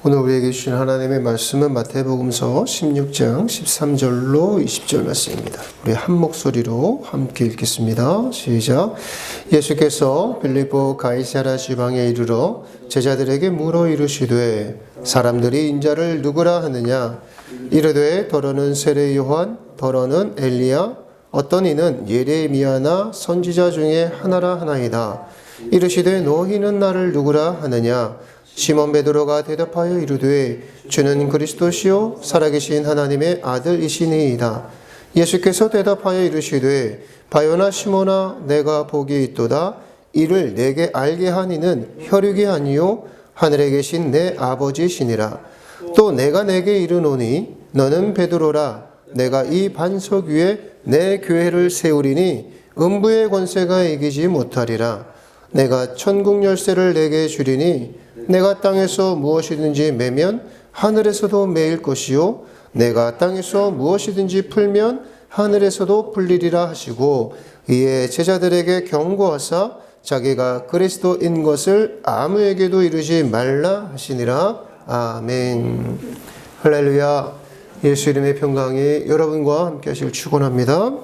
오늘 우리에게 주신 하나님의 말씀은 마태복음서 16장 13절로 20절 말씀입니다. 우리 한 목소리로 함께 읽겠습니다. 시작. 예수께서 빌립보 가이사랴 지방에 이르러 제자들에게 물어 이르시되 사람들이 인자를 누구라 하느냐? 이르되 더러는 세례 요한, 더러는 엘리야, 어떤 이는 예레미야나 선지자 중에 하나라 하나이다. 이르시되 너희는 나를 누구라 하느냐? 시몬 베드로가 대답하여 이르되 주는 그리스도시요 살아계신 하나님의 아들이시니이다. 예수께서 대답하여 이르시되 바요나 시몬아 내가 복이 있도다. 이를 내게 알게 하니는 혈육이 아니요 하늘에 계신 내 아버지시니라. 또 내가 내게 이르노니 너는 베드로라. 내가 이 반석 위에 내 교회를 세우리니 음부의 권세가 이기지 못하리라. 내가 천국 열쇠를 내게 주리니 내가 땅에서 무엇이든지 매면 하늘에서도 매일 것이요 내가 땅에서 무엇이든지 풀면 하늘에서도 풀리리라 하시고 이에 제자들에게 경고하사 자기가 그리스도인 것을 아무에게도 이르지 말라 하시니라. 아멘. 할렐루야. 예수 이름의 평강이 여러분과 함께 하시길 축원합니다.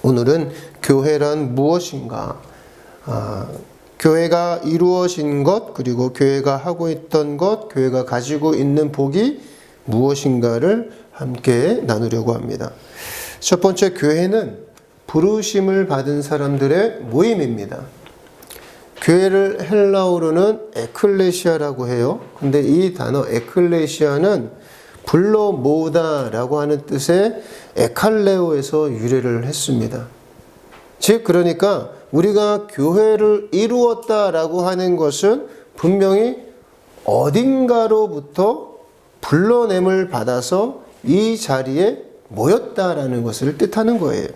오늘은 교회란 무엇인가? 교회가 이루어진 것, 그리고 교회가 하고 있던 것, 교회가 가지고 있는 복이 무엇인가를 함께 나누려고 합니다. 첫 번째, 교회는 부르심을 받은 사람들의 모임입니다. 교회를 헬라어로는 에클레시아라고 해요. 근데 이 단어 에클레시아는 불러 모으다라고 하는 뜻의 에칼레오에서 유래를 했습니다. 즉 그러니까 우리가 교회를 이루었다라고 하는 것은 분명히 어딘가로부터 불러냄을 받아서 이 자리에 모였다라는 것을 뜻하는 거예요.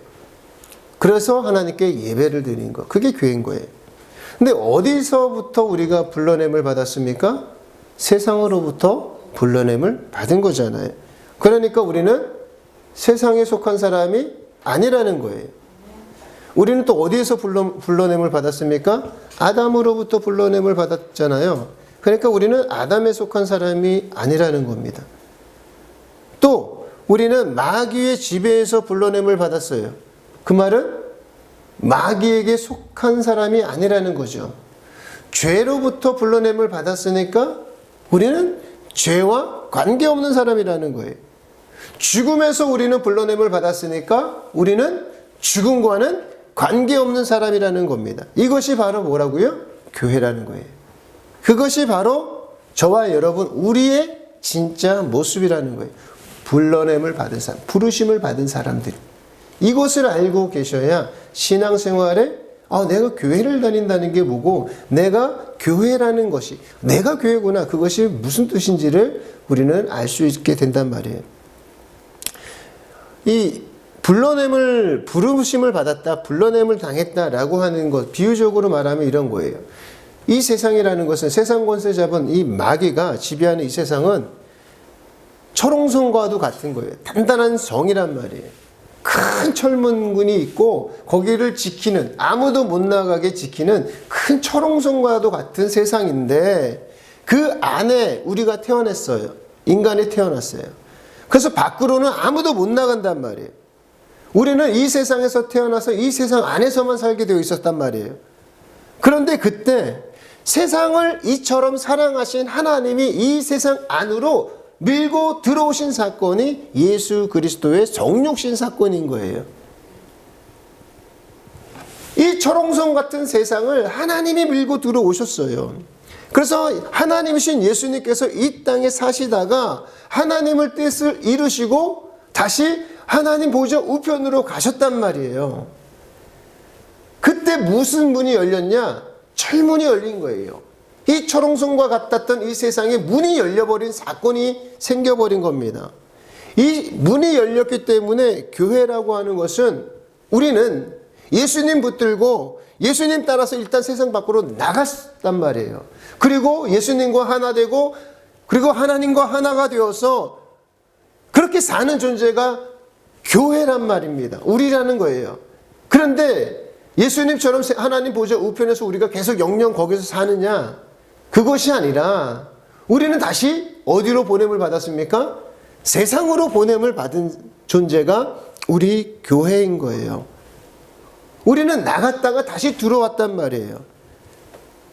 그래서 하나님께 예배를 드리는 것, 그게 교회인 거예요. 근데 어디서부터 우리가 불러냄을 받았습니까? 세상으로부터 불러냄을 받은 거잖아요. 그러니까 우리는 세상에 속한 사람이 아니라는 거예요. 우리는 또 어디에서 불러냄을 받았습니까? 아담으로부터 불러냄을 받았잖아요. 그러니까 우리는 아담에 속한 사람이 아니라는 겁니다. 또 우리는 마귀의 지배에서 불러냄을 받았어요. 그 말은 마귀에게 속한 사람이 아니라는 거죠. 죄로부터 불러냄을 받았으니까 우리는 죄와 관계없는 사람이라는 거예요. 죽음에서 우리는 불러냄을 받았으니까 우리는 죽음과는 관계없는 사람이라는 겁니다. 이것이 바로 뭐라고요? 교회라는 거예요. 그것이 바로 저와 여러분 우리의 진짜 모습이라는 거예요. 불러냄을 받은 사람, 부르심을 받은 사람들. 이것을 알고 계셔야 신앙생활에 내가 교회를 다닌다는 게 뭐고 내가 교회라는 것이 내가 교회구나 그것이 무슨 뜻인지를 우리는 알 수 있게 된단 말이에요. 이 부르심을 받았다, 불러냄을 당했다라고 하는 것, 비유적으로 말하면 이런 거예요. 이 세상이라는 것은 세상 권세 잡은 이 마귀가 지배하는 이 세상은 철옹성과도 같은 거예요. 단단한 성이란 말이에요. 큰 철문군이 있고 거기를 지키는, 아무도 못 나가게 지키는 큰 철옹성과도 같은 세상인데 그 안에 우리가 태어났어요. 인간이 태어났어요. 그래서 밖으로는 아무도 못 나간단 말이에요. 우리는 이 세상에서 태어나서 이 세상 안에서만 살게 되어 있었단 말이에요. 그런데 그때 세상을 이처럼 사랑하신 하나님이 이 세상 안으로 밀고 들어오신 사건이 예수 그리스도의 성육신 사건인 거예요. 이 철옹성 같은 세상을 하나님이 밀고 들어오셨어요. 그래서 하나님이신 예수님께서 이 땅에 사시다가 하나님의 뜻을 이루시고 다시 하나님 보좌 우편으로 가셨단 말이에요. 그때 무슨 문이 열렸냐? 철문이 열린 거예요. 이 철옹성과 같았던 이 세상에 문이 열려버린 사건이 생겨버린 겁니다. 이 문이 열렸기 때문에 교회라고 하는 것은 우리는 예수님 붙들고 예수님 따라서 일단 세상 밖으로 나갔단 말이에요. 그리고 예수님과 하나 되고 그리고 하나님과 하나가 되어서 그렇게 사는 존재가 교회란 말입니다. 우리라는 거예요. 그런데 예수님처럼 하나님 보좌 우편에서 우리가 계속 영영 거기서 사느냐? 그것이 아니라 우리는 다시 어디로 보냄을 받았습니까? 세상으로 보냄을 받은 존재가 우리 교회인 거예요. 우리는 나갔다가 다시 들어왔단 말이에요.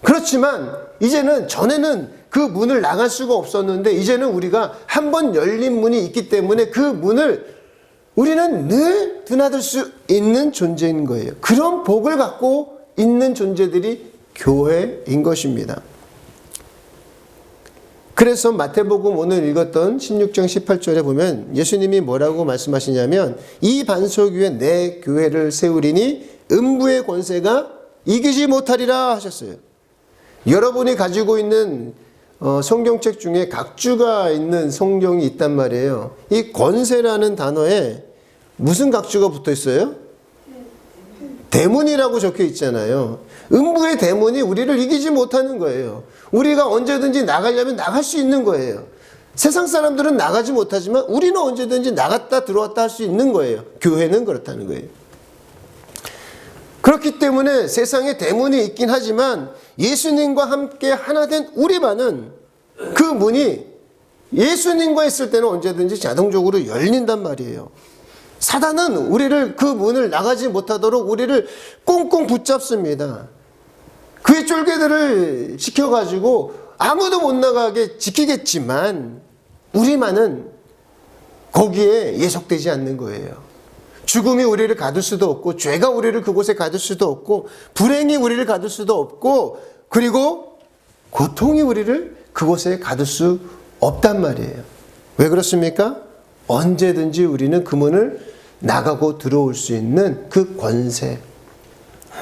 그렇지만 이제는 전에는 그 문을 나갈 수가 없었는데 이제는 우리가 한 번 열린 문이 있기 때문에 그 문을 우리는 늘 드나들 수 있는 존재인 거예요. 그런 복을 갖고 있는 존재들이 교회인 것입니다. 그래서 마태복음 오늘 읽었던 16장 18절에 보면 예수님이 뭐라고 말씀하시냐면 이 반석 위에 내 교회를 세우리니 음부의 권세가 이기지 못하리라 하셨어요. 여러분이 가지고 있는 성경책 중에 각주가 있는 성경이 있단 말이에요. 이 권세라는 단어에 무슨 각주가 붙어 있어요? 대문이라고 적혀 있잖아요. 음부의 대문이 우리를 이기지 못하는 거예요. 우리가 언제든지 나가려면 나갈 수 있는 거예요. 세상 사람들은 나가지 못하지만 우리는 언제든지 나갔다 들어왔다 할 수 있는 거예요. 교회는 그렇다는 거예요. 그렇기 때문에 세상에 대문이 있긴 하지만 예수님과 함께 하나 된 우리만은 그 문이 예수님과 있을 때는 언제든지 자동적으로 열린단 말이에요. 사단은 우리를 그 문을 나가지 못하도록 우리를 꽁꽁 붙잡습니다. 그의 쫄개들을 지켜가지고 아무도 못 나가게 지키겠지만 우리만은 거기에 예속되지 않는 거예요. 죽음이 우리를 가둘 수도 없고 죄가 우리를 그곳에 가둘 수도 없고 불행이 우리를 가둘 수도 없고 그리고 고통이 우리를 그곳에 가둘 수 없단 말이에요. 왜 그렇습니까? 언제든지 우리는 그 문을 나가고 들어올 수 있는 그 권세,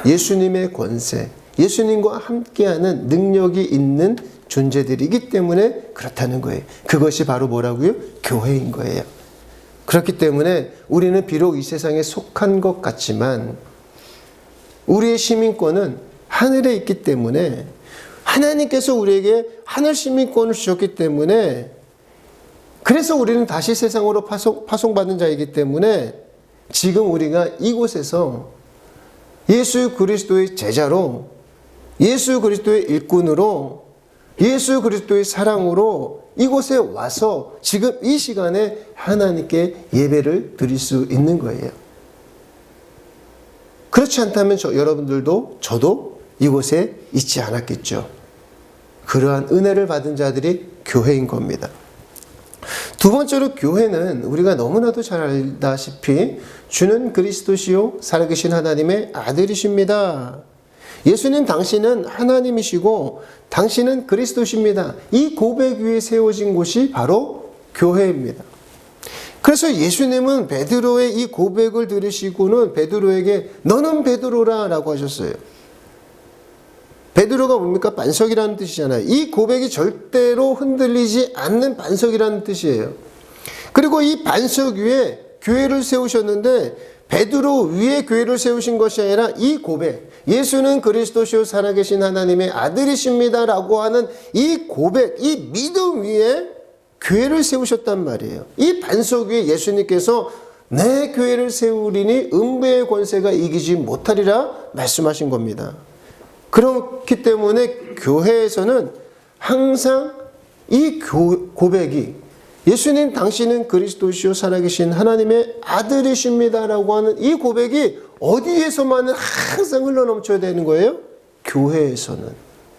예수님의 권세, 예수님과 함께하는 능력이 있는 존재들이기 때문에 그렇다는 거예요. 그것이 바로 뭐라고요? 교회인 거예요. 그렇기 때문에 우리는 비록 이 세상에 속한 것 같지만 우리의 시민권은 하늘에 있기 때문에 하나님께서 우리에게 하늘 시민권을 주셨기 때문에 그래서 우리는 다시 세상으로 파송받은 자이기 때문에 지금 우리가 이곳에서 예수 그리스도의 제자로 예수 그리스도의 일꾼으로 예수 그리스도의 사랑으로 이곳에 와서 지금 이 시간에 하나님께 예배를 드릴 수 있는 거예요. 그렇지 않다면 여러분들도 저도 이곳에 있지 않았겠죠. 그러한 은혜를 받은 자들이 교회인 겁니다. 두 번째로 교회는 우리가 너무나도 잘 알다시피 주는 그리스도시요 살아계신 하나님의 아들이십니다. 예수님 당신은 하나님이시고 당신은 그리스도십니다. 이 고백 위에 세워진 곳이 바로 교회입니다. 그래서 예수님은 베드로의 이 고백을 들으시고는 베드로에게 너는 베드로라 라고 하셨어요. 베드로가 뭡니까? 반석이라는 뜻이잖아요. 이 고백이 절대로 흔들리지 않는 반석이라는 뜻이에요. 그리고 이 반석 위에 교회를 세우셨는데 베드로 위에 교회를 세우신 것이 아니라 이 고백, 예수는 그리스도시요 살아계신 하나님의 아들이십니다 라고 하는 이 고백, 이 믿음 위에 교회를 세우셨단 말이에요. 이 반석 위에 예수님께서 내 교회를 세우리니 음부의 권세가 이기지 못하리라 말씀하신 겁니다. 그렇기 때문에 교회에서는 항상 이 고백이 예수님 당신은 그리스도시요 살아계신 하나님의 아들이십니다 라고 하는 이 고백이 어디에서만은 항상 흘러넘쳐야 되는 거예요? 교회에서는.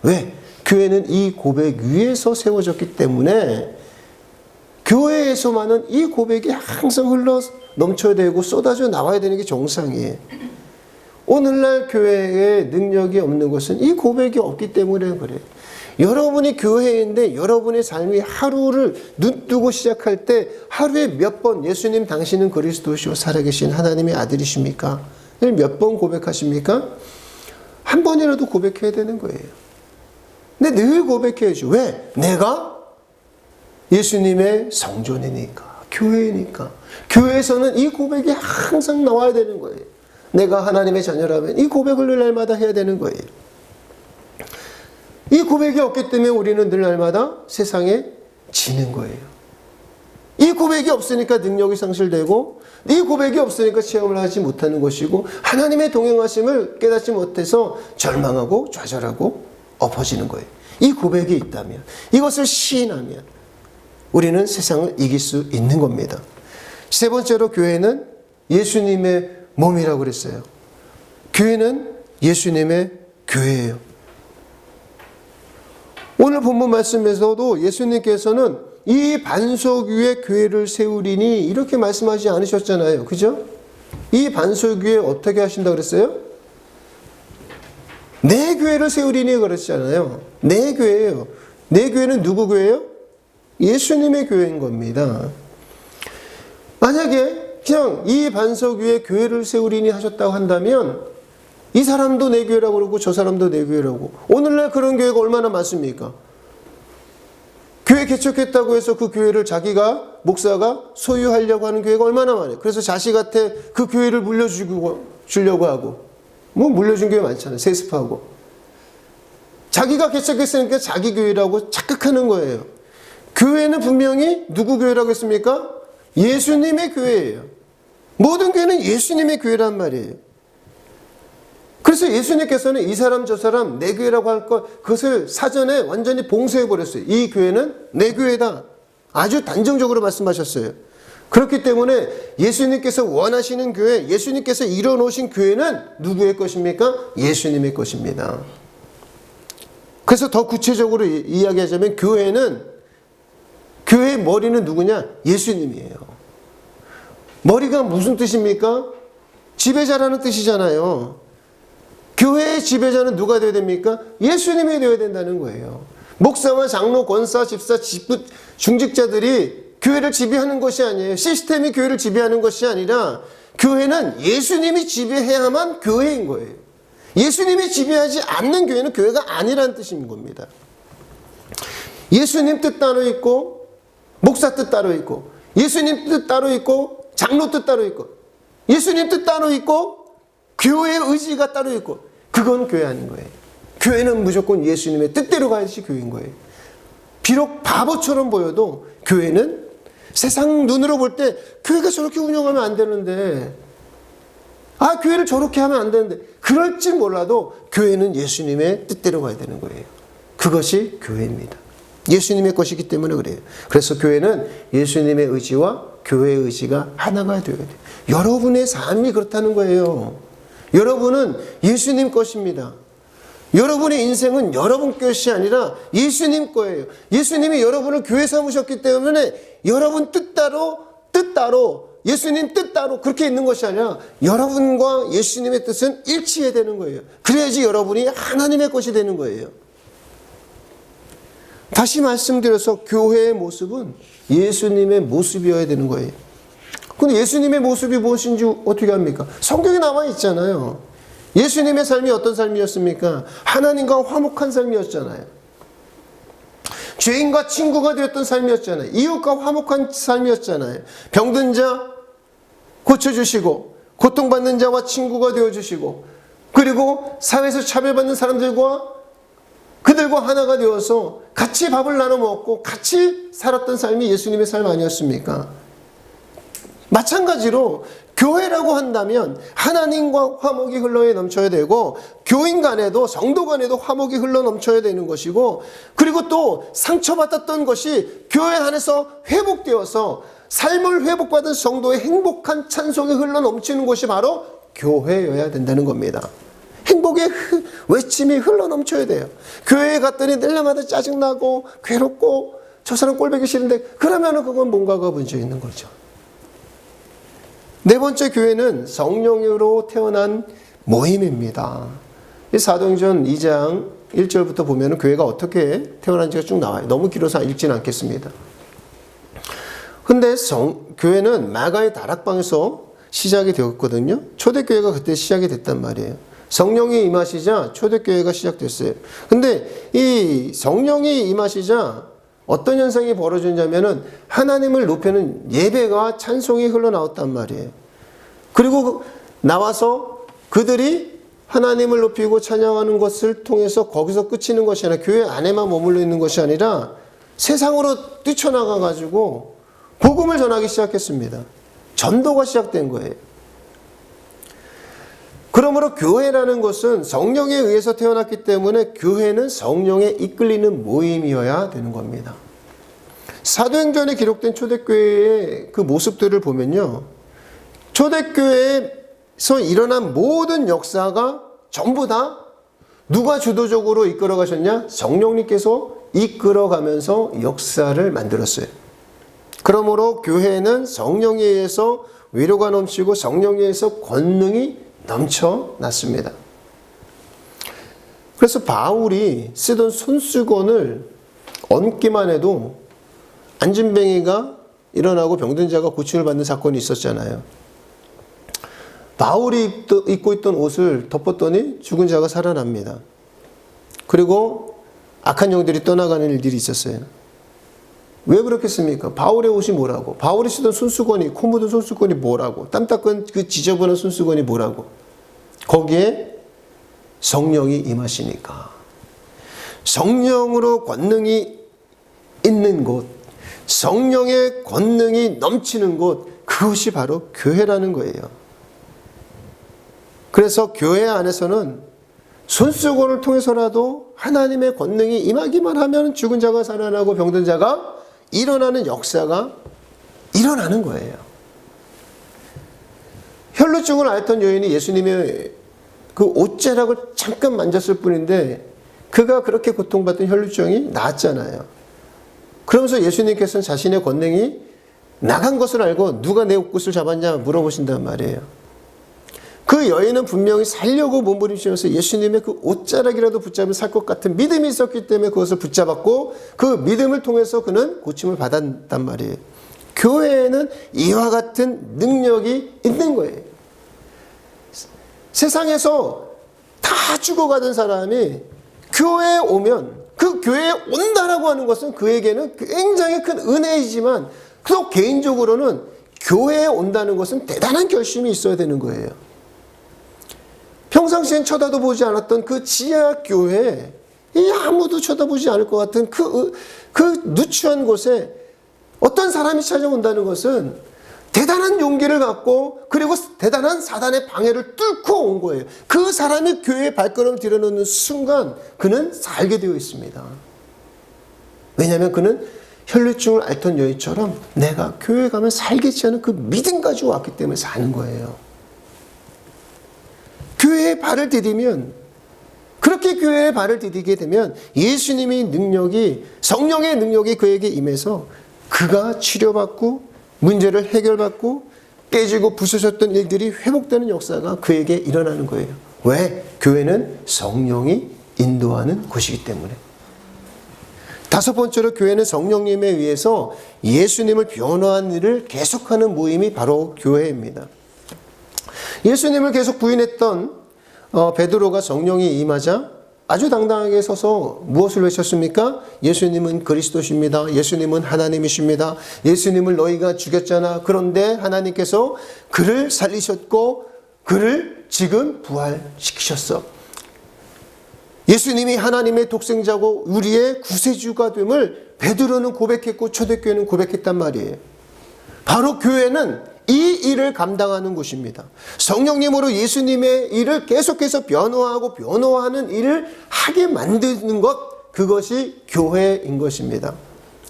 왜? 교회는 이 고백 위에서 세워졌기 때문에 교회에서만은 이 고백이 항상 흘러넘쳐야 되고 쏟아져 나와야 되는 게 정상이에요. 오늘날 교회에 능력이 없는 것은 이 고백이 없기 때문에 그래요. 여러분이 교회인데 여러분의 삶이 하루를 눈뜨고 시작할 때 하루에 몇 번 예수님 당신은 그리스도시요 살아계신 하나님의 아들이십니까? 몇 번 고백하십니까? 한 번이라도 고백해야 되는 거예요. 근데 늘 고백해야죠. 왜? 내가 예수님의 성전이니까, 교회니까. 교회에서는 이 고백이 항상 나와야 되는 거예요. 내가 하나님의 자녀라면 이 고백을 늘 날마다 해야 되는 거예요. 이 고백이 없기 때문에 우리는 늘 날마다 세상에 지는 거예요. 이 고백이 없으니까 능력이 상실되고 이 고백이 없으니까 체험을 하지 못하는 것이고 하나님의 동행하심을 깨닫지 못해서 절망하고 좌절하고 엎어지는 거예요. 이 고백이 있다면, 이것을 시인하면 우리는 세상을 이길 수 있는 겁니다. 세 번째로 교회는 예수님의 몸이라고 그랬어요. 교회는 예수님의 교회예요. 오늘 본문 말씀에서도 예수님께서는 이 반석 위에 교회를 세우리니 이렇게 말씀하지 않으셨잖아요. 그죠? 이 반석 위에 어떻게 하신다 그랬어요? 내 교회를 세우리니 그랬잖아요. 내 교회예요. 내 교회는 누구 교회예요? 예수님의 교회인 겁니다. 만약에 그냥 이 반석 위에 교회를 세우리니 하셨다고 한다면 이 사람도 내 교회라고 그러고 저 사람도 내 교회라고. 오늘날 그런 교회가 얼마나 많습니까? 교회 개척했다고 해서 그 교회를 자기가 목사가 소유하려고 하는 교회가 얼마나 많아요. 그래서 자식한테 그 교회를 물려주려고 하고, 뭐 물려준 교회 많잖아요. 세습하고. 자기가 개척했으니까 자기 교회라고 착각하는 거예요. 교회는 분명히 누구 교회라고 했습니까? 예수님의 교회예요. 모든 교회는 예수님의 교회란 말이에요. 그래서 예수님께서는 이 사람 저 사람 내 교회라고 할 것, 그것을 사전에 완전히 봉쇄해 버렸어요. 이 교회는 내 교회다. 아주 단정적으로 말씀하셨어요. 그렇기 때문에 예수님께서 원하시는 교회, 예수님께서 이뤄놓으신 교회는 누구의 것입니까? 예수님의 것입니다. 그래서 더 구체적으로 이야기하자면 교회의 머리는 누구냐? 예수님이에요. 머리가 무슨 뜻입니까? 지배자라는 뜻이잖아요. 교회의 지배자는 누가 되어야 됩니까? 예수님이 되어야 된다는 거예요. 목사와 장로, 권사, 집사, 중직자들이 교회를 지배하는 것이 아니에요. 시스템이 교회를 지배하는 것이 아니라 교회는 예수님이 지배해야만 교회인 거예요. 예수님이 지배하지 않는 교회는 교회가 아니라는 뜻인 겁니다. 예수님 뜻 따로 있고 목사 뜻 따로 있고 예수님 뜻 따로 있고 장로 뜻 따로 있고 예수님 뜻 따로 있고 교회의 의지가 따로 있고 그건 교회 아닌 거예요. 교회는 무조건 예수님의 뜻대로 가야지 교회인 거예요. 비록 바보처럼 보여도 교회는 세상 눈으로 볼 때 교회가 저렇게 운영하면 안 되는데 교회를 저렇게 하면 안 되는데 그럴지 몰라도 교회는 예수님의 뜻대로 가야 되는 거예요. 그것이 교회입니다. 예수님의 것이기 때문에 그래요. 그래서 교회는 예수님의 의지와 교회의 의지가 하나가 되어야 돼요. 여러분의 삶이 그렇다는 거예요. 여러분은 예수님 것입니다. 여러분의 인생은 여러분 것이 아니라 예수님 거예요. 예수님이 여러분을 교회 삼으셨기 때문에 여러분 뜻 따로 예수님 뜻 따로 그렇게 있는 것이 아니라 여러분과 예수님의 뜻은 일치해야 되는 거예요. 그래야지 여러분이 하나님의 것이 되는 거예요. 다시 말씀드려서 교회의 모습은 예수님의 모습이어야 되는 거예요. 근데 예수님의 모습이 무엇인지 어떻게 합니까? 성경에 나와 있잖아요. 예수님의 삶이 어떤 삶이었습니까? 하나님과 화목한 삶이었잖아요. 죄인과 친구가 되었던 삶이었잖아요. 이웃과 화목한 삶이었잖아요. 병든 자 고쳐주시고 고통받는 자와 친구가 되어주시고 그리고 사회에서 차별받는 사람들과 그들과 하나가 되어서 같이 밥을 나눠 먹고 같이 살았던 삶이 예수님의 삶 아니었습니까? 마찬가지로 교회라고 한다면 하나님과 화목이 흘러 넘쳐야 되고 교인 간에도 성도 간에도 화목이 흘러 넘쳐야 되는 것이고 그리고 또 상처받았던 것이 교회 안에서 회복되어서 삶을 회복받은 성도의 행복한 찬송이 흘러 넘치는 것이 바로 교회여야 된다는 겁니다. 행복의 외침이 흘러 넘쳐야 돼요. 교회에 갔더니 날마다 짜증나고 괴롭고 저 사람 꼴보기 싫은데 그러면 그건 뭔가가 문제 있는 거죠. 네 번째 교회는 성령으로 태어난 모임입니다. 이 사도행전 2장 1절부터 보면 교회가 어떻게 태어난지가 쭉 나와요. 너무 길어서 읽지는 않겠습니다. 근데 교회는 마가의 다락방에서 시작이 되었거든요. 초대교회가 그때 시작이 됐단 말이에요. 성령이 임하시자 초대교회가 시작됐어요. 근데 이 성령이 임하시자 어떤 현상이 벌어졌냐면은 하나님을 높이는 예배가 찬송이 흘러나왔단 말이에요. 그리고 나와서 그들이 하나님을 높이고 찬양하는 것을 통해서 거기서 끝이는 것이 아니라 교회 안에만 머물러 있는 것이 아니라 세상으로 뛰쳐나가 가지고 복음을 전하기 시작했습니다. 전도가 시작된 거예요. 그러므로 교회라는 것은 성령에 의해서 태어났기 때문에 교회는 성령에 이끌리는 모임이어야 되는 겁니다. 사도행전에 기록된 초대교회의 그 모습들을 보면요, 초대교회에서 일어난 모든 역사가 전부 다 누가 주도적으로 이끌어 가셨냐? 성령님께서 이끌어가면서 역사를 만들었어요. 그러므로 교회는 성령에 의해서 위로가 넘치고 성령에 의해서 권능이 넘쳐났습니다. 그래서 바울이 쓰던 손수건을 얹기만 해도 안진뱅이가 일어나고 병든 자가 고침을 받는 사건이 있었잖아요. 바울이 입고 있던 옷을 덮었더니 죽은 자가 살아납니다. 그리고 악한 영들이 떠나가는 일들이 있었어요. 왜 그렇겠습니까? 바울의 옷이 뭐라고? 바울이 쓰던 손수건이, 코 묻은 손수건이 뭐라고? 땀 닦은 그 지저분한 손수건이 뭐라고? 거기에 성령이 임하시니까. 성령으로 권능이 있는 곳, 성령의 권능이 넘치는 곳, 그것이 바로 교회라는 거예요. 그래서 교회 안에서는 손수건을 통해서라도 하나님의 권능이 임하기만 하면 죽은 자가 살아나고 병든 자가 일어나는 역사가 일어나는 거예요. 혈루증을 앓던 여인이 예수님의 그 옷자락을 잠깐 만졌을 뿐인데 그가 그렇게 고통받던 혈루증이 나았잖아요. 그러면서 예수님께서는 자신의 권능이 나간 것을 알고 누가 내 옷깃을 잡았냐 물어보신단 말이에요. 그 여인은 분명히 살려고 몸부림치면서 예수님의 그 옷자락이라도 붙잡으면 살 것 같은 믿음이 있었기 때문에 그것을 붙잡았고 그 믿음을 통해서 그는 고침을 받았단 말이에요. 교회에는 이와 같은 능력이 있는 거예요. 세상에서 다 죽어가던 사람이 교회에 오면 그 교회에 온다라고 하는 것은 그에게는 굉장히 큰 은혜이지만 또 개인적으로는 교회에 온다는 것은 대단한 결심이 있어야 되는 거예요. 평상시엔 쳐다도 보지 않았던 그 지하교회, 아무도 쳐다보지 않을 것 같은 그 누추한 곳에 어떤 사람이 찾아온다는 것은 대단한 용기를 갖고 그리고 대단한 사단의 방해를 뚫고 온 거예요. 그 사람이 교회에 발걸음을 들여놓는 순간 그는 살게 되어 있습니다. 왜냐하면 그는 혈루증을 앓던 여인처럼 내가 교회에 가면 살겠지 하는 그 믿음 가지고 왔기 때문에 사는 거예요. 교회에 발을 디디면, 그렇게 교회에 발을 디디게 되면 예수님의 능력이, 성령의 능력이 그에게 임해서 그가 치료받고 문제를 해결받고 깨지고 부서졌던 일들이 회복되는 역사가 그에게 일어나는 거예요. 왜? 교회는 성령이 인도하는 곳이기 때문에. 다섯 번째로 교회는 성령님에 의해서 예수님을 변화한 일을 계속하는 모임이 바로 교회입니다. 예수님을 계속 부인했던 베드로가 성령이 임하자 아주 당당하게 서서 무엇을 외쳤습니까? 예수님은 그리스도십니다. 예수님은 하나님이십니다. 예수님을 너희가 죽였잖아. 그런데 하나님께서 그를 살리셨고 그를 지금 부활시키셨어. 예수님이 하나님의 독생자고 우리의 구세주가 됨을 베드로는 고백했고 초대교회는 고백했단 말이에요. 바로 교회는 이 일을 감당하는 곳입니다. 성령님으로 예수님의 일을 계속해서 변화하는 일을 하게 만드는 것, 그것이 교회인 것입니다.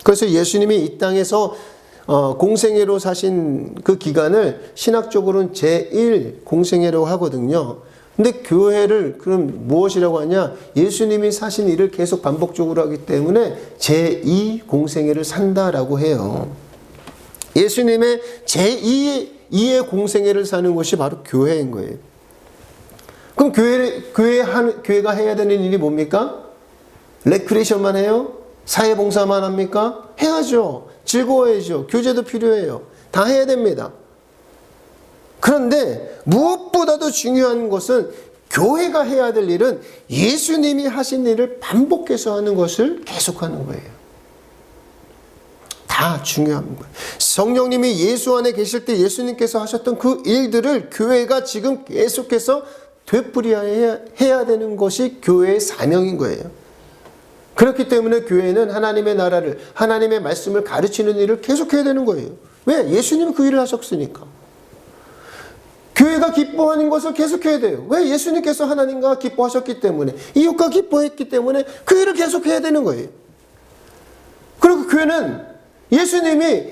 그래서 예수님이 이 땅에서 공생애로 사신 그 기간을 신학적으로는 제1 공생애라고 하거든요. 근데 교회를 그럼 무엇이라고 하냐? 예수님이 사신 일을 계속 반복적으로 하기 때문에 제2 공생애를 산다라고 해요. 예수님의 제2의 공생애를 사는 것이 바로 교회인 거예요. 그럼 교회가 해야 되는 일이 뭡니까? 레크레이션만 해요? 사회봉사만 합니까? 해야죠. 즐거워야죠. 교제도 필요해요. 다 해야 됩니다. 그런데 무엇보다도 중요한 것은 교회가 해야 될 일은 예수님이 하신 일을 반복해서 하는 것을 계속하는 거예요. 다 중요한 거예요. 성령님이 예수 안에 계실 때 예수님께서 하셨던 그 일들을 교회가 지금 계속해서 되풀이해야 되는 것이 교회의 사명인 거예요. 그렇기 때문에 교회는 하나님의 나라를, 하나님의 말씀을 가르치는 일을 계속해야 되는 거예요. 왜? 예수님이 그 일을 하셨으니까. 교회가 기뻐하는 것을 계속해야 돼요. 왜? 예수님께서 하나님과 기뻐하셨기 때문에, 이웃과 기뻐했기 때문에 그 일을 계속해야 되는 거예요. 그리고 교회는 예수님이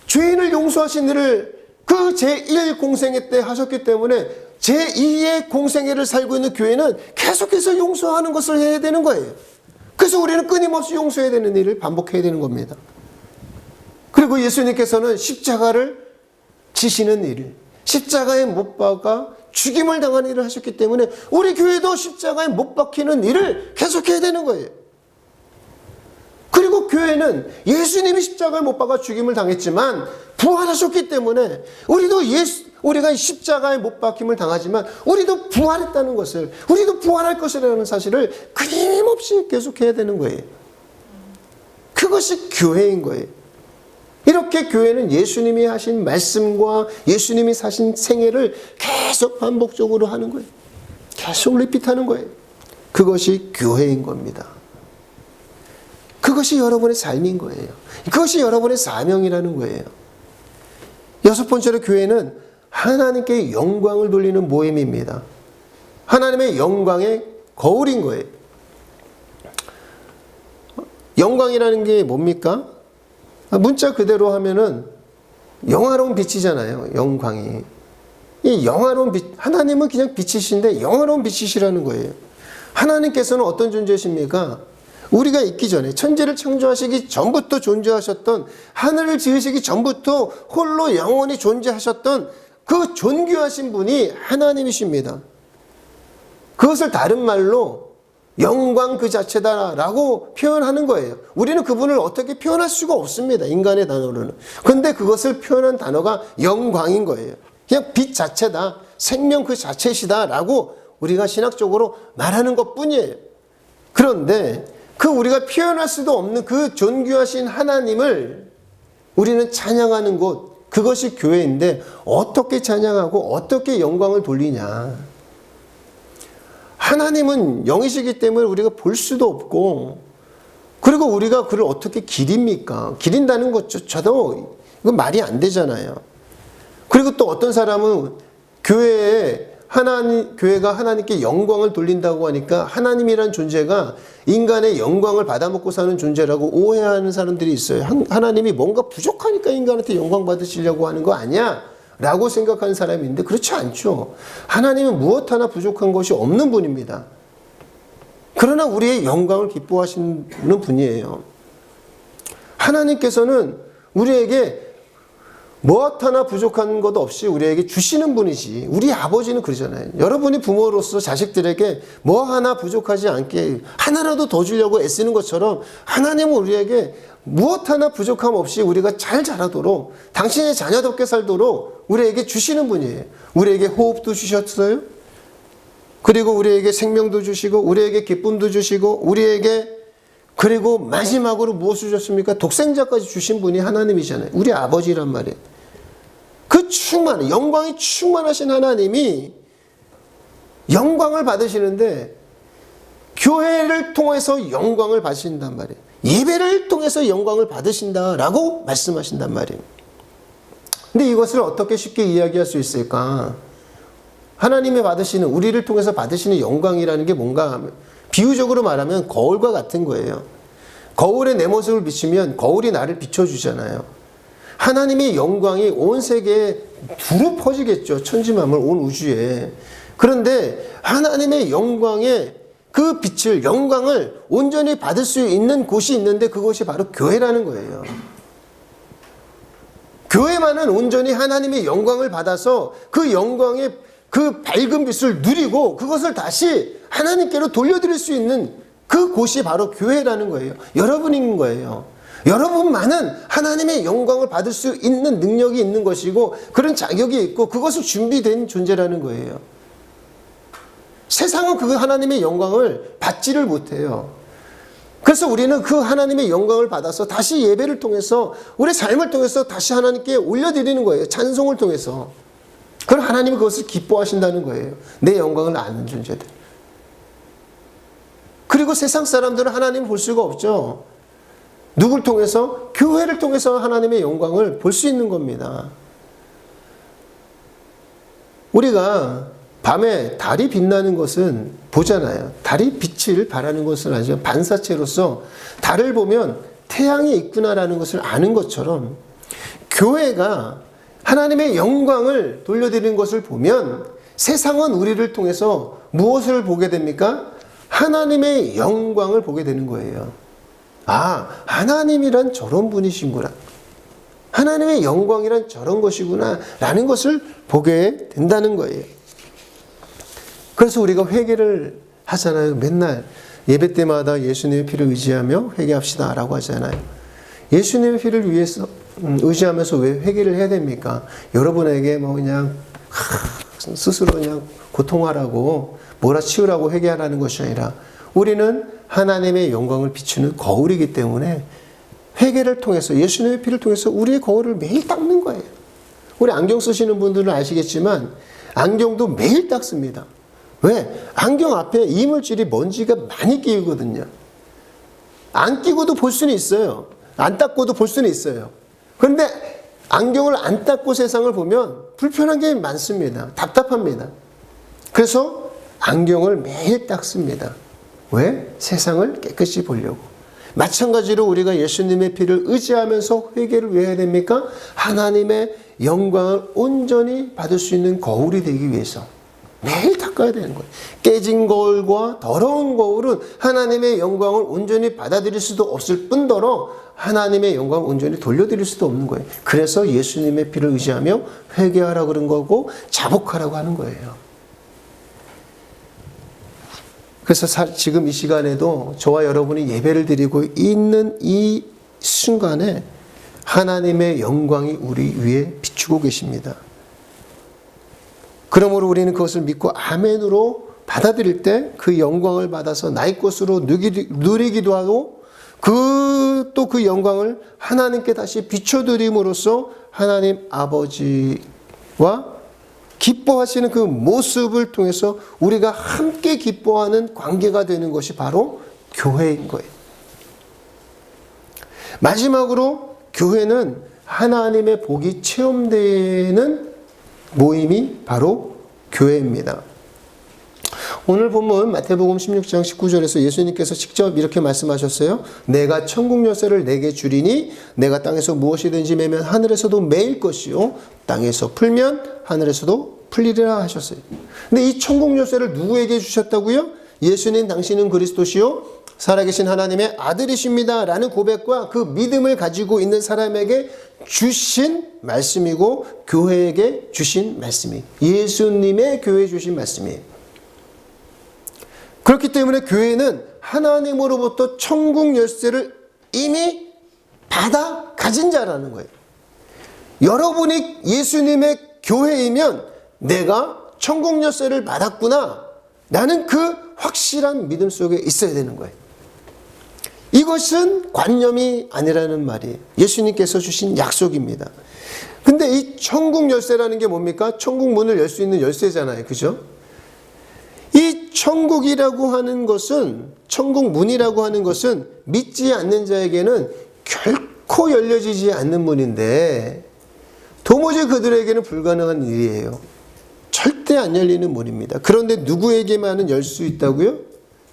죄인을 용서하신 일을 그 제1 공생애 때 하셨기 때문에 제2의 공생애를 살고 있는 교회는 계속해서 용서하는 것을 해야 되는 거예요. 그래서 우리는 끊임없이 용서해야 되는 일을 반복해야 되는 겁니다. 그리고 예수님께서는 십자가를 지시는 일을, 십자가에 못 박아 죽임을 당하는 일을 하셨기 때문에 우리 교회도 십자가에 못 박히는 일을 계속해야 되는 거예요. 그리고 교회는 예수님이 십자가에 못 박아 죽임을 당했지만 부활하셨기 때문에 우리가 십자가에 못 박힘을 당하지만 우리도 부활했다는 것을, 우리도 부활할 것이라는 사실을 끊임없이 계속해야 되는 거예요. 그것이 교회인 거예요. 이렇게 교회는 예수님이 하신 말씀과 예수님이 사신 생애를 계속 반복적으로 하는 거예요. 계속 리핏하는 거예요. 그것이 교회인 겁니다. 그것이 여러분의 삶인 거예요. 그것이 여러분의 사명이라는 거예요. 여섯 번째로 교회는 하나님께 영광을 돌리는 모임입니다. 하나님의 영광의 거울인 거예요. 영광이라는 게 뭡니까? 문자 그대로 하면은 영화로운 빛이잖아요. 영광이. 이 영화로운 빛, 하나님은 그냥 빛이신데 영화로운 빛이시라는 거예요. 하나님께서는 어떤 존재십니까? 우리가 있기 전에, 천지를 창조하시기 전부터 존재하셨던, 하늘을 지으시기 전부터 홀로 영원히 존재하셨던 그 존귀하신 분이 하나님이십니다. 그것을 다른 말로 영광 그 자체다라고 표현하는 거예요. 우리는 그분을 어떻게 표현할 수가 없습니다. 인간의 단어로는. 그런데 그것을 표현한 단어가 영광인 거예요. 그냥 빛 자체다, 생명 그 자체시다라고 우리가 신학적으로 말하는 것뿐이에요. 그런데 그 우리가 표현할 수도 없는 그 존귀하신 하나님을 우리는 찬양하는 곳, 그것이 교회인데 어떻게 찬양하고 어떻게 영광을 돌리냐. 하나님은 영이시기 때문에 우리가 볼 수도 없고, 그리고 우리가 그를 어떻게 기립니까? 기린다는 것조차도 이건 말이 안 되잖아요. 그리고 또 어떤 사람은 교회가 하나님께 영광을 돌린다고 하니까 하나님이란 존재가 인간의 영광을 받아먹고 사는 존재라고 오해하는 사람들이 있어요. 하나님이 뭔가 부족하니까 인간한테 영광 받으시려고 하는 거 아니야? 라고 생각하는 사람이 있는데 그렇지 않죠. 하나님은 무엇 하나 부족한 것이 없는 분입니다. 그러나 우리의 영광을 기뻐하시는 분이에요. 하나님께서는 우리에게 무엇 하나 부족한 것 없이 우리에게 주시는 분이지. 우리 아버지는 그러잖아요. 여러분이 부모로서 자식들에게 뭐 하나 부족하지 않게 하나라도 더 주려고 애쓰는 것처럼 하나님은 우리에게 무엇 하나 부족함 없이 우리가 잘 자라도록, 당신의 자녀답게 살도록 우리에게 주시는 분이에요. 우리에게 호흡도 주셨어요. 그리고 우리에게 생명도 주시고 우리에게 기쁨도 주시고 그리고 마지막으로 무엇을 주셨습니까? 독생자까지 주신 분이 하나님이잖아요. 우리 아버지란 말이에요. 그 영광이 충만하신 하나님이 영광을 받으시는데 교회를 통해서 영광을 받으신단 말이에요. 예배를 통해서 영광을 받으신다라고 말씀하신단 말이에요. 근데 이것을 어떻게 쉽게 이야기할 수 있을까? 하나님이 받으시는, 우리를 통해서 받으시는 영광이라는 게 뭔가 하면, 비유적으로 말하면 거울과 같은 거예요. 거울에 내 모습을 비추면 거울이 나를 비춰주잖아요. 하나님의 영광이 온 세계에 두루 퍼지겠죠. 천지만물, 온 우주에. 그런데 하나님의 영광의 그 빛을, 영광을 온전히 받을 수 있는 곳이 있는데 그것이 바로 교회라는 거예요. 교회만은 온전히 하나님의 영광을 받아서 그 영광의 그 밝은 빛을 누리고 그것을 다시 하나님께로 돌려드릴 수 있는 그 곳이 바로 교회라는 거예요. 여러분인 거예요. 여러분만은 하나님의 영광을 받을 수 있는 능력이 있는 것이고 그런 자격이 있고 그것을 준비된 존재라는 거예요. 세상은 그 하나님의 영광을 받지를 못해요. 그래서 우리는 그 하나님의 영광을 받아서 다시 예배를 통해서 우리 삶을 통해서 다시 하나님께 올려드리는 거예요. 찬송을 통해서. 그럼 하나님이 그것을 기뻐하신다는 거예요. 내 영광을 아는 존재들. 그리고 세상 사람들은 하나님을 볼 수가 없죠. 누굴 통해서? 교회를 통해서 하나님의 영광을 볼 수 있는 겁니다. 우리가 밤에 달이 빛나는 것은 보잖아요. 달이 빛을 발하는 것은 아니죠. 반사체로서 달을 보면 태양이 있구나라는 것을 아는 것처럼 교회가 하나님의 영광을 돌려드리는 것을 보면 세상은 우리를 통해서 무엇을 보게 됩니까? 하나님의 영광을 보게 되는 거예요. 아, 하나님이란 저런 분이신구나. 하나님의 영광이란 저런 것이구나 라는 것을 보게 된다는 거예요. 그래서 우리가 회개를 하잖아요. 맨날 예배 때마다 예수님의 피를 의지하며 회개합시다 라고 하잖아요. 예수님의 피를 위해서 의지하면서 왜 회개를 해야 됩니까? 여러분에게 뭐 그냥 스스로 그냥 고통하라고 몰아치우라고 회개하라는 것이 아니라 우리는 하나님의 영광을 비추는 거울이기 때문에 회개를 통해서 예수님의 피를 통해서 우리의 거울을 매일 닦는 거예요. 우리 안경 쓰시는 분들은 아시겠지만 안경도 매일 닦습니다. 왜? 안경 앞에 이물질이 먼지가 많이 끼거든요. 안 끼고도 볼 수는 있어요. 안 닦고도 볼 수는 있어요. 그런데 안경을 안 닦고 세상을 보면 불편한 게 많습니다. 답답합니다. 그래서 안경을 매일 닦습니다. 왜? 세상을 깨끗이 보려고. 마찬가지로 우리가 예수님의 피를 의지하면서 회개를 왜 해야 됩니까? 하나님의 영광을 온전히 받을 수 있는 거울이 되기 위해서 매일 닦아야 되는 거예요. 깨진 거울과 더러운 거울은 하나님의 영광을 온전히 받아들일 수도 없을 뿐더러 하나님의 영광을 온전히 돌려드릴 수도 없는 거예요. 그래서 예수님의 피를 의지하며 회개하라고 그런 거고 자복하라고 하는 거예요. 그래서 지금 이 시간에도 저와 여러분이 예배를 드리고 있는 이 순간에 하나님의 영광이 우리 위에 비추고 계십니다. 그러므로 우리는 그것을 믿고 아멘으로 받아들일 때 그 영광을 받아서 나의 것으로 누리기도 하고 또 그 영광을 하나님께 다시 비춰드림으로써 하나님 아버지와 기뻐하시는 그 모습을 통해서 우리가 함께 기뻐하는 관계가 되는 것이 바로 교회인 거예요. 마지막으로 교회는 하나님의 복이 체험되는 모임이 바로 교회입니다. 오늘 본문 마태복음 16장 19절에서 예수님께서 직접 이렇게 말씀하셨어요. 내가 천국 열쇠를 내게 주리니 내가 땅에서 무엇이든지 매면 하늘에서도 매일 것이요 땅에서 풀면 하늘에서도 풀리리라 하셨어요. 근데 이 천국 열쇠를 누구에게 주셨다고요? 예수님 당신은 그리스도시요 살아계신 하나님의 아들이십니다 라는 고백과 그 믿음을 가지고 있는 사람에게 주신 말씀이고 교회에게 주신 말씀이에요. 예수님의 교회에 주신 말씀이에요. 그렇기 때문에 교회는 하나님으로부터 천국 열쇠를 이미 받아 가진 자라는 거예요. 여러분이 예수님의 교회이면 내가 천국 열쇠를 받았구나 라는 그 확실한 믿음 속에 있어야 되는 거예요. 이것은 관념이 아니라는 말이에요. 예수님께서 주신 약속입니다. 근데 이 천국 열쇠라는 게 뭡니까? 천국 문을 열 수 있는 열쇠잖아요. 그죠? 이 천국이라고 하는 것은, 천국 문이라고 하는 것은 믿지 않는 자에게는 결코 열려지지 않는 문인데 도무지 그들에게는 불가능한 일이에요. 절대 안 열리는 문입니다. 그런데 누구에게만은 열 수 있다고요?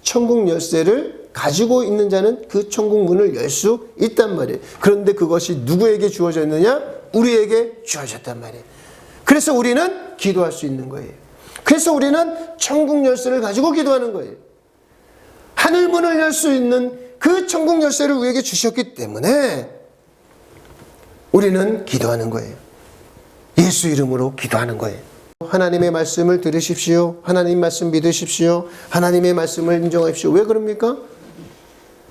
천국 열쇠를 가지고 있는 자는 그 천국 문을 열 수 있단 말이에요. 그런데 그것이 누구에게 주어졌느냐? 우리에게 주어졌단 말이에요. 그래서 우리는 기도할 수 있는 거예요. 그래서 우리는 천국 열쇠를 가지고 기도하는 거예요. 하늘 문을 열 수 있는 그 천국 열쇠를 우리에게 주셨기 때문에 우리는 기도하는 거예요. 예수 이름으로 기도하는 거예요. 하나님의 말씀을 들으십시오. 하나님 말씀 믿으십시오. 하나님의 말씀을 인정하십시오. 왜 그럽니까?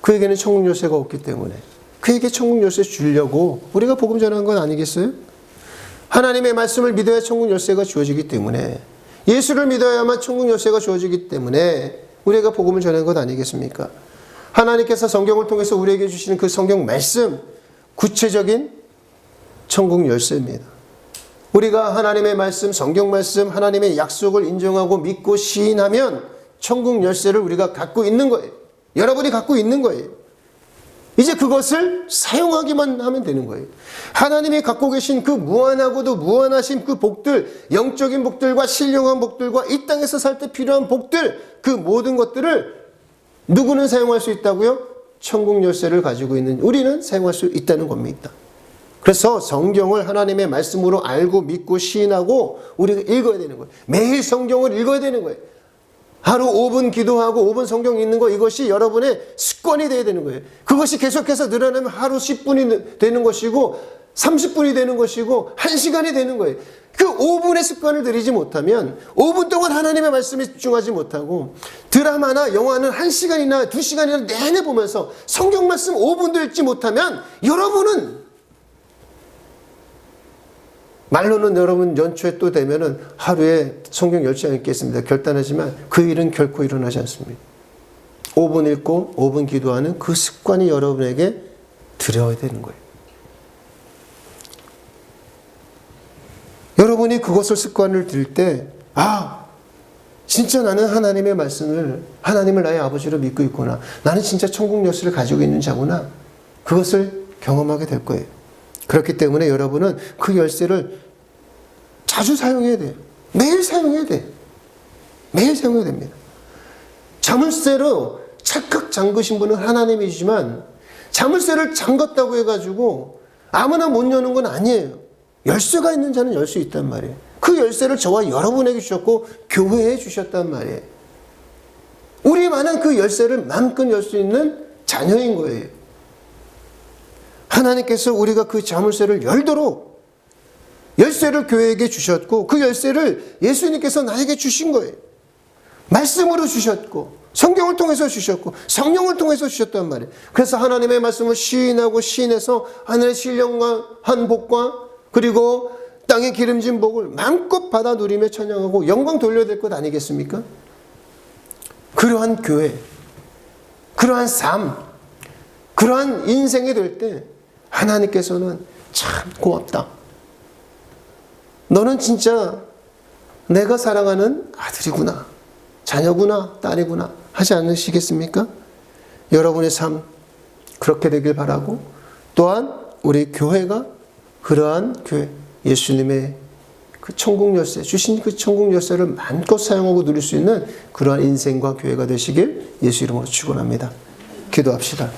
그에게는 천국 열쇠가 없기 때문에. 그에게 천국 열쇠 주려고 우리가 복음 전한 건 아니겠어요? 하나님의 말씀을 믿어야 천국 열쇠가 주어지기 때문에, 예수를 믿어야만 천국 열쇠가 주어지기 때문에 우리가 복음을 전한 것 아니겠습니까? 하나님께서 성경을 통해서 우리에게 주시는 그 성경 말씀, 구체적인 천국 열쇠입니다. 우리가 하나님의 말씀, 성경 말씀, 하나님의 약속을 인정하고 믿고 시인하면 천국 열쇠를 우리가 갖고 있는 거예요. 여러분이 갖고 있는 거예요. 이제 그것을 사용하기만 하면 되는 거예요. 하나님이 갖고 계신 그 무한하고도 무한하신 그 복들, 영적인 복들과 신령한 복들과 이 땅에서 살 때 필요한 복들, 그 모든 것들을 누구는 사용할 수 있다고요? 천국 열쇠를 가지고 있는 우리는 사용할 수 있다는 겁니다. 그래서 성경을 하나님의 말씀으로 알고 믿고 시인하고 우리가 읽어야 되는 거예요. 매일 성경을 읽어야 되는 거예요. 하루 5분 기도하고 5분 성경 읽는 거, 이것이 여러분의 습관이 되어야 되는 거예요. 그것이 계속해서 늘어나면 하루 10분이 되는 것이고 30분이 되는 것이고 1시간이 되는 거예요. 그 5분의 습관을 들이지 못하면 5분 동안 하나님의 말씀에 집중하지 못하고 드라마나 영화는 1시간이나 2시간이나 내내 보면서 성경 말씀 5분도 읽지 못하면 여러분은, 말로는 여러분 연초에 또 되면은 하루에 성경 10시간 읽겠습니다 결단하지만 그 일은 결코 일어나지 않습니다. 5분 읽고 5분 기도하는 그 습관이 여러분에게 들여야 되는 거예요. 여러분이 그것을 습관을 들 때, 진짜 나는 하나님의 말씀을, 하나님을 나의 아버지로 믿고 있구나. 나는 진짜 천국 열쇠를 가지고 있는 자구나. 그것을 경험하게 될 거예요. 그렇기 때문에 여러분은 그 열쇠를 자주 사용해야 돼요. 매일 사용해야 돼요. 매일 사용해야 됩니다. 자물쇠로 찰칵 잠그신 분은 하나님이지만 자물쇠를 잠갔다고 해가지고 아무나 못 여는 건 아니에요. 열쇠가 있는 자는 열 수 있단 말이에요. 그 열쇠를 저와 여러분에게 주셨고 교회에 주셨단 말이에요. 우리만은 그 열쇠를 마음껏 열 수 있는 자녀인 거예요. 하나님께서 우리가 그 자물쇠를 열도록 열쇠를 교회에게 주셨고 그 열쇠를 예수님께서 나에게 주신 거예요. 말씀으로 주셨고 성경을 통해서 주셨고 성령을 통해서 주셨단 말이에요. 그래서 하나님의 말씀을 시인하고 시인해서 하늘의 신령한 복과 그리고 땅의 기름진 복을 마음껏 받아 누리며 찬양하고 영광 돌려야 될 것 아니겠습니까? 그러한 교회, 그러한 삶, 그러한 인생이 될 때 하나님께서는 참 고맙다. 너는 진짜 내가 사랑하는 아들이구나, 자녀구나, 딸이구나 하지 않으시겠습니까? 여러분의 삶 그렇게 되길 바라고, 또한 우리 교회가 그러한 교회, 예수님의 그 천국 열쇠, 주신 그 천국 열쇠를 마음껏 사용하고 누릴 수 있는 그러한 인생과 교회가 되시길 예수 이름으로 축원합니다. 기도합시다.